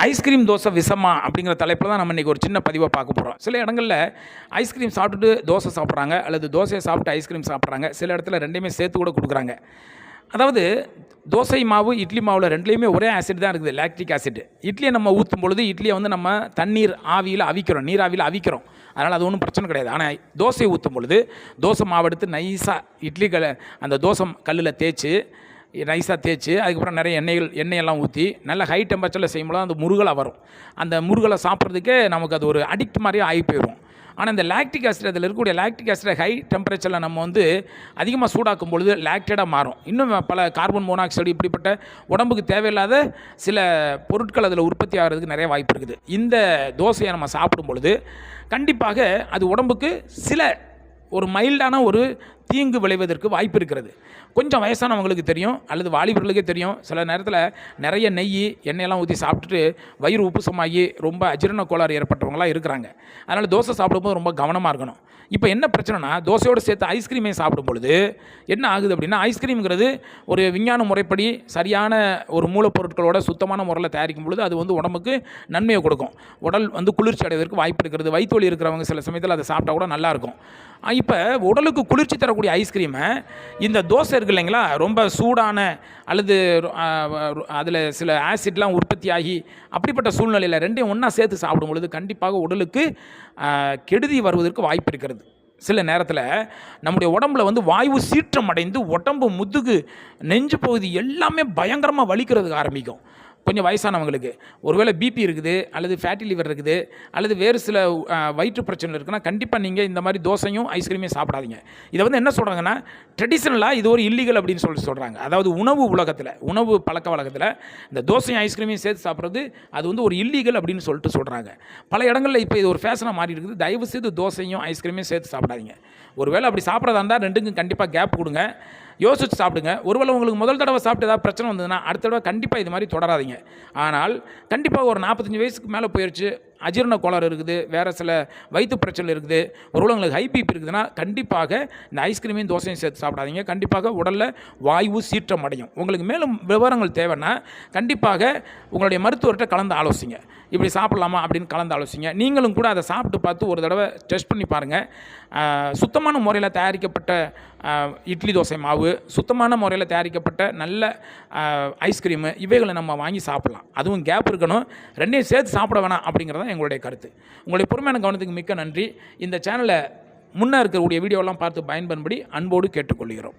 Ice cream dosa விஷமா அப்படிங்கிற தலைப்பில் தான் நம்ம இன்றைக்கி ஒரு சின்ன பதிவை பார்க்க போகிறோம். சில இடங்களில் ஐஸ்கிரீம் சாப்பிட்டுட்டு தோசை சாப்பிட்றாங்க, அல்லது தோசையை சாப்பிட்டு ஐஸ்கிரீம் சாப்பிட்றாங்க. சில இடத்துல ரெண்டையுமே சேர்த்து கூட கொடுக்குறாங்க. அதாவது தோசை மாவு இட்லி மாவில் ரெண்டுலேயுமே ஒரே ஆசிட் தான் இருக்குது, லாக்டிக் ஆசிட். இட்லியை நம்ம ஊற்றும் பொழுது இட்லியை வந்து நம்ம தண்ணீர் ஆவியில் அவிக்கிறோம், நீர் ஆவியில் அவிக்கிறோம். அதனால் அது ஒன்றும் பிரச்சனை கிடையாது. ஆனால் தோசையை ஊற்றும் பொழுது தோசை மாவு எடுத்து நைஸாக இட்லிகளை அந்த தோசை கல்லில் தேய்ச்சி நைஸாக தேய்ச்சி அதுக்கப்புறம் நிறைய எண்ணெயெல்லாம் ஊற்றி நல்ல ஹை டெம்பரேச்சரில் செய்யும்போது அந்த முருகலை வரும். அந்த முருகலை சாப்பிட்றதுக்கே நமக்கு அது ஒரு அடிக்ட் மாதிரியே ஆகி போயிடும். ஆனால் இந்த லாக்டிக் ஆசிட், அதில் இருக்கக்கூடிய லாக்டிக் ஆசிட் ஹை டெம்பரேச்சரில் நம்ம வந்து அதிகமாக சூடாக்கும் பொழுது லாக்டேடாக மாறும். இன்னும் பல கார்பன் மோனாக்சைடு இப்படிப்பட்ட உடம்புக்கு தேவையில்லாத சில பொருட்கள் அதில் உற்பத்தி ஆகிறதுக்கு நிறைய வாய்ப்பு இருக்குது. இந்த தோசையை நம்ம சாப்பிடும் பொழுது கண்டிப்பாக அது உடம்புக்கு சில ஒரு மைல்டான ஒரு தீங்கு விளைவதற்கு வாய்ப்பு இருக்கிறது. கொஞ்சம் வயசானவங்களுக்கு தெரியும், அல்லது வாலிபர்களுக்கே தெரியும். சில நேரத்தில் நிறைய நெய் எண்ணெயெல்லாம் ஊற்றி சாப்பிட்டுட்டு வயிறு உப்புசமாகி ரொம்ப அஜீரண கோளாறு ஏற்பட்டவங்களாம் இருக்கிறாங்க. அதனால் தோசை சாப்பிடும்போது ரொம்ப கவனமாக இருக்கணும். இப்போ என்ன பிரச்சனைனா, தோசையோடு சேர்த்து ஐஸ்கிரீமை சாப்பிடும் பொழுது என்ன ஆகுது அப்படின்னா, ஐஸ்கிரீம்ங்கிறது ஒரு விஞ்ஞான முறைப்படி சரியான ஒரு மூலப்பொருட்களோட சுத்தமான முறையில் தயாரிக்கும் பொழுது அது வந்து உடம்புக்கு நன்மையை கொடுக்கும். உடல் வந்து குளிர்ச்சி அடைவதற்கு வாய்ப்பு இருக்கிறது. வயிற்று வலி இருக்கிறவங்க சில சமயத்தில் அதை சாப்பிட்டா கூட நல்லாயிருக்கும். இப்போ உடலுக்கு குளிர்ச்சி தரக்கூடிய ஐஸ்கிரீமை இந்த தோசை இருக்குது இல்லைங்களா, ரொம்ப சூடான அல்லது அதில் சில ஆசிட்லாம் உற்பத்தி ஆகி அப்படிப்பட்ட சூழ்நிலையில் ரெண்டையும் ஒன்றா சேர்த்து சாப்பிடும் பொழுது கண்டிப்பாக உடலுக்கு கெடுதி வருவதற்கு வாய்ப்பு இருக்கிறது. சில நேரத்தில் நம்முடைய உடம்புல வந்து வாயு சீற்றம் அடைந்து உடம்பு முதுகு நெஞ்சு பகுதி எல்லாமே பயங்கரமாக வலிக்கிறதுக்கு ஆரம்பிக்கும். கொஞ்சம் வயசானவங்களுக்கு ஒருவேளை பிபி இருக்குது, அல்லது ஃபேட்டி லிவர் இருக்குது, அல்லது வேறு சில வயிற்று பிரச்சனை இருக்குன்னா கண்டிப்பாக நீங்கள் இந்த மாதிரி தோசையும் ஐஸ்கிரீமையும் சாப்பிடாதீங்க. இதை வந்து என்ன சொல்கிறாங்கன்னா, ட்ரெடிஷ்னலாக இது ஒரு இல்லீகல் அப்படின்னு சொல்கிறாங்க. அதாவது உணவு உலகத்தில், உணவு பழக்க வழக்கத்தில் இந்த தோசையும் ஐஸ்கிரீமையும் சேர்த்து சாப்பிட்றது அது வந்து ஒரு இல்லீகல் அப்படின்னு சொல்கிறாங்க. பல இடங்களில் இப்போ இது ஒரு ஃபேஷனாக மாறி இருக்குது. தயவு செய்து தோசையும் ஐஸ்கிரீமையும் சேர்த்து சாப்பிடாதீங்க. ஒருவேளை அப்படி சாப்பிட்றதா இருந்தால் ரெண்டுக்கும் கண்டிப்பாக கேப் கொடுங்க, யோசிச்சு சாப்பிடுங்க. ஒருவேளை உங்களுக்கு முதல் தடவை சாப்பிட்டு ஏதாவது பிரச்சனை வந்ததுன்னா அடுத்த தடவை கண்டிப்பாக இது மாதிரி தொடராதீங்க. ஆனால் கண்டிப்பாக ஒரு 45 வயசுக்கு மேலே போயிடுச்சு, அஜீரண கோளாறு இருக்குது, வேறு சில வயிற்று பிரச்சனை இருக்குது, ஒருவேளை உங்களுக்கு ஹை பிபி இருக்குதுன்னா கண்டிப்பாக இந்த ஐஸ்கிரீமையும் தோசையும் சேர்த்து சாப்பிடாதீங்க. கண்டிப்பாக உடலில் வாயு சீற்றம் அடையும். உங்களுக்கு மேலும் விவரங்கள் தேவைன்னா கண்டிப்பாக உங்களுடைய மருத்துவர்கிட்ட கலந்து ஆலோசிங்க. இப்படி சாப்பிட்லாமா அப்படின்னு கலந்து ஆலோசிங்க. நீங்களும் கூட அதை சாப்பிட்டு பார்த்து ஒரு தடவை டெஸ்ட் பண்ணி பாருங்கள். சுத்தமான முறையில் தயாரிக்கப்பட்ட இட்லி தோசை மாவு, சுத்தமான முறையில் தயாரிக்கப்பட்ட நல்ல ஐஸ்கிரீமு இவைகளை நம்ம வாங்கி சாப்பிட்லாம். அதுவும் கேப் இருக்கணும், ரெண்டையும் சேர்த்து சாப்பிட வேணாம் அப்படிங்கிறது தான் எங்களுடைய கருத்து. உங்களுடைய பொறுமையான கவனத்துக்கு மிக்க நன்றி. இந்த சேனலை முன்னே இருக்கக்கூடிய வீடியோலாம் பார்த்து பயன்படும்படி அன்போடு கேட்டுக்கொள்கிறோம்.